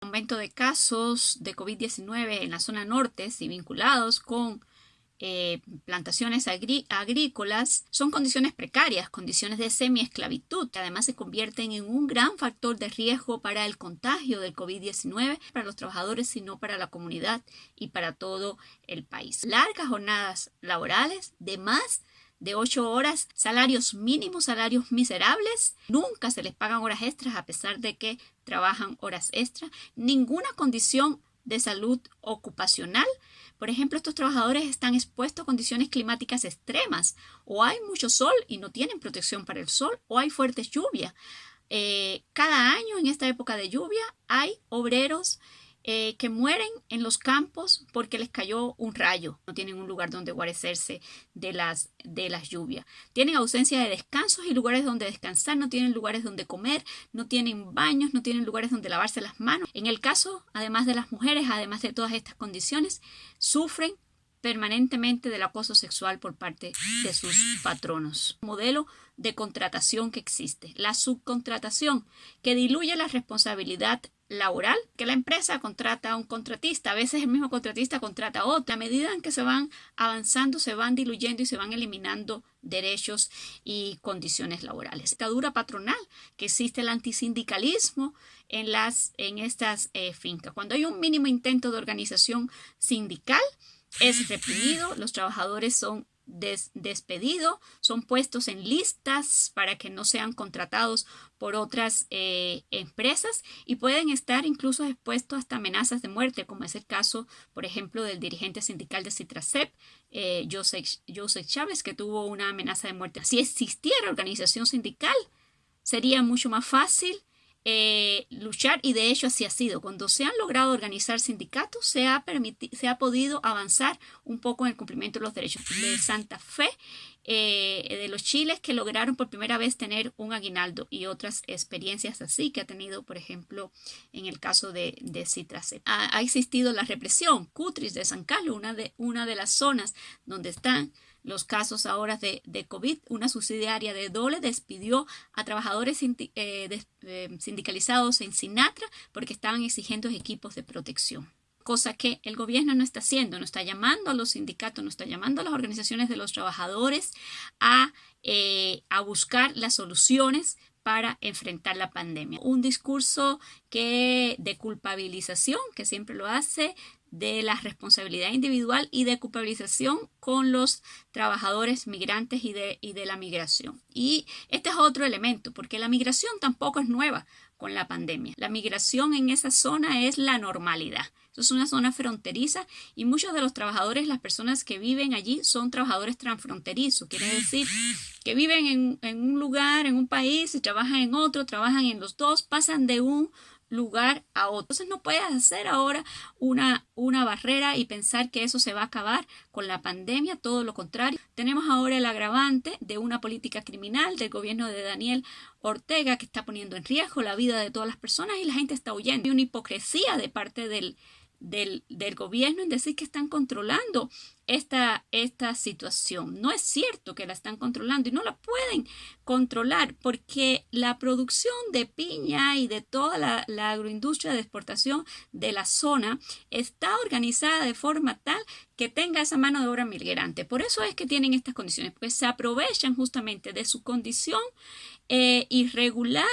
Aumento de casos de COVID-19 en la zona norte, y vinculados con plantaciones agrícolas, son condiciones precarias, condiciones de semiesclavitud, que además se convierten en un gran factor de riesgo para el contagio del COVID-19, para los trabajadores, sino para la comunidad y para todo el país. Largas jornadas laborales de más de 8 horas, salarios mínimos, salarios miserables, nunca se les pagan horas extras a pesar de que trabajan horas extras, ninguna condición de salud ocupacional. Por ejemplo, estos trabajadores están expuestos a condiciones climáticas extremas, o hay mucho sol y no tienen protección para el sol, o hay fuertes lluvias. Cada año en esta época de lluvia hay obreros que mueren en los campos porque les cayó un rayo. No tienen un lugar donde guarecerse de las lluvias. Tienen ausencia de descansos y lugares donde descansar, no tienen lugares donde comer, no tienen baños, no tienen lugares donde lavarse las manos. En el caso, además de las mujeres, además de todas estas condiciones, sufren permanentemente del acoso sexual por parte de sus patronos. Modelo de contratación que existe, la subcontratación, que diluye la responsabilidad laboral, que la empresa contrata a un contratista, a veces el mismo contratista contrata a otro. A medida en que se van avanzando, se van diluyendo y se van eliminando derechos y condiciones laborales. Dictadura patronal, que existe el antisindicalismo en estas fincas. Cuando hay un mínimo intento de organización sindical, es reprimido, los trabajadores son despedidos, son puestos en listas para que no sean contratados por otras empresas y pueden estar incluso expuestos hasta amenazas de muerte, como es el caso, por ejemplo, del dirigente sindical de Citracep, Joseph Chávez, que tuvo una amenaza de muerte. Si existiera organización sindical, sería mucho más fácil luchar, y de hecho así ha sido. Cuando se han logrado organizar sindicatos, se ha podido avanzar un poco en el cumplimiento de los derechos. De Santa Fe, de los chiles que lograron por primera vez tener un aguinaldo, y otras experiencias así que ha tenido, por ejemplo, en el caso de Citracep. Ha existido la represión. Cutris de San Carlos, una de las zonas donde están los casos ahora de COVID, una subsidiaria de Dole despidió a trabajadores sindicalizados en Sinatra porque estaban exigiendo equipos de protección. Cosa que el gobierno no está haciendo, no está llamando a los sindicatos, no está llamando a las organizaciones de los trabajadores a buscar las soluciones para enfrentar la pandemia. Un discurso de culpabilización, que siempre lo hace, de la responsabilidad individual y de culpabilización con los trabajadores migrantes y de la migración. Y este es otro elemento, porque la migración tampoco es nueva con la pandemia. La migración en esa zona es la normalidad. Eso es una zona fronteriza y muchos de los trabajadores, las personas que viven allí, son trabajadores transfronterizos. Quiere decir que viven en un lugar, en un país, y trabajan en otro, trabajan en los dos, pasan de un lugar a otro. Entonces no puedes hacer ahora una barrera y pensar que eso se va a acabar con la pandemia, todo lo contrario. Tenemos ahora el agravante de una política criminal del gobierno de Daniel Ortega que está poniendo en riesgo la vida de todas las personas y la gente está huyendo. Hay una hipocresía de parte del gobierno en decir que están controlando esta situación. No es cierto que la están controlando y no la pueden controlar porque la producción de piña y de toda la agroindustria de exportación de la zona está organizada de forma tal que tenga esa mano de obra migrante. Por eso es que tienen estas condiciones, pues se aprovechan justamente de su condición irregular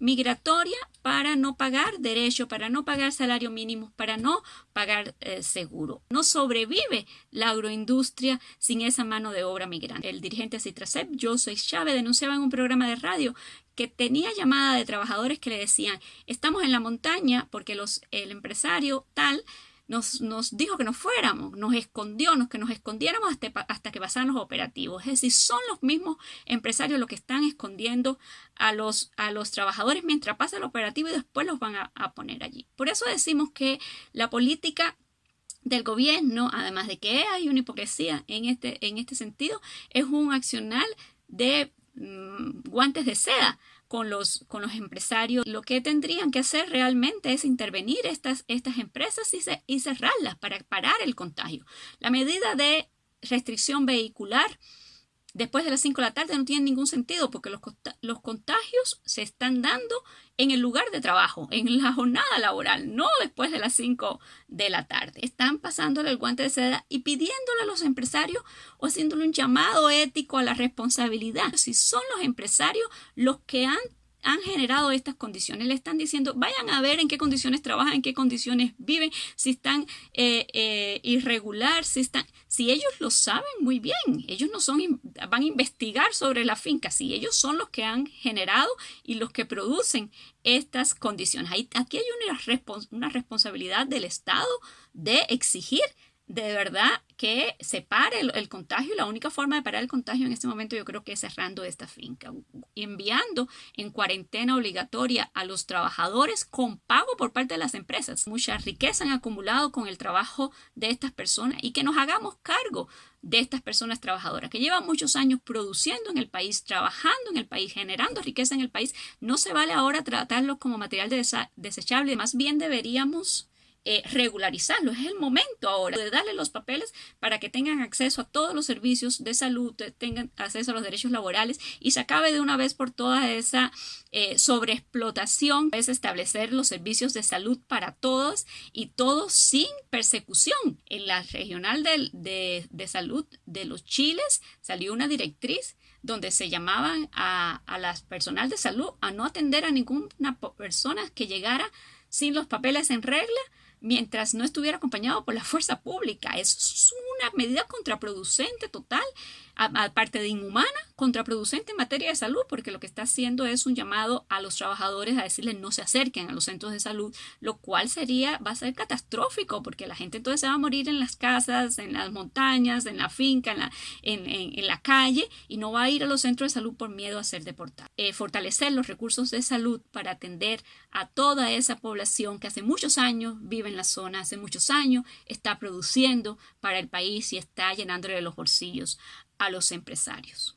migratoria para no pagar derecho, para no pagar salario mínimo, para no pagar seguro. No sobrevive la agroindustria sin esa mano de obra migrante. El dirigente de Citracep, Joseph Chávez, denunciaba en un programa de radio que tenía llamada de trabajadores que le decían: estamos en la montaña porque el empresario tal nos dijo que nos fuéramos, nos escondió, que nos escondiéramos hasta que pasaran los operativos. Es decir, son los mismos empresarios los que están escondiendo a los trabajadores mientras pasa el operativo y después los van a poner allí. Por eso decimos que la política del gobierno, además de que hay una hipocresía en este sentido, es un accionar de guantes de seda con los empresarios. Lo que tendrían que hacer realmente es intervenir estas empresas y cerrarlas para parar el contagio. La medida de restricción vehicular después de las 5 de la tarde no tiene ningún sentido porque los contagios se están dando en el lugar de trabajo, en la jornada laboral, no después de las 5 de la tarde. Están pasándole el guante de seda y pidiéndole a los empresarios o haciéndole un llamado ético a la responsabilidad. Si son los empresarios los que han generado estas condiciones, le están diciendo, vayan a ver en qué condiciones trabajan, en qué condiciones viven, si están irregular, si ellos lo saben muy bien, ellos no van a investigar sobre la finca, si ellos son los que han generado y los que producen estas condiciones. Aquí hay una responsabilidad del Estado de exigir de verdad que se pare el contagio, y la única forma de parar el contagio en este momento yo creo que es cerrando esta finca, enviando en cuarentena obligatoria a los trabajadores con pago por parte de las empresas. Mucha riqueza han acumulado con el trabajo de estas personas y que nos hagamos cargo de estas personas trabajadoras que llevan muchos años produciendo en el país, trabajando en el país, generando riqueza en el país. No se vale ahora tratarlos como material desechable, más bien deberíamos regularizarlo. Es el momento ahora de darle los papeles para que tengan acceso a todos los servicios de salud, tengan acceso a los derechos laborales y se acabe de una vez por toda esa sobreexplotación. Es establecer los servicios de salud para todos y todos sin persecución. En la regional de salud de los Chiles salió una directriz donde se llamaban a las personal de salud a no atender a ninguna persona que llegara sin los papeles en regla mientras no estuviera acompañado por la fuerza pública. Eso es una medida contraproducente total, aparte de inhumana, contraproducente en materia de salud, porque lo que está haciendo es un llamado a los trabajadores a decirles no se acerquen a los centros de salud, lo cual va a ser catastrófico, porque la gente entonces se va a morir en las casas, en las montañas, en la finca, en la calle, y no va a ir a los centros de salud por miedo a ser deportado. Fortalecer los recursos de salud para atender a toda esa población que hace muchos años vive en la zona, hace muchos años está produciendo para el país y está llenándole los bolsillos a los empresarios.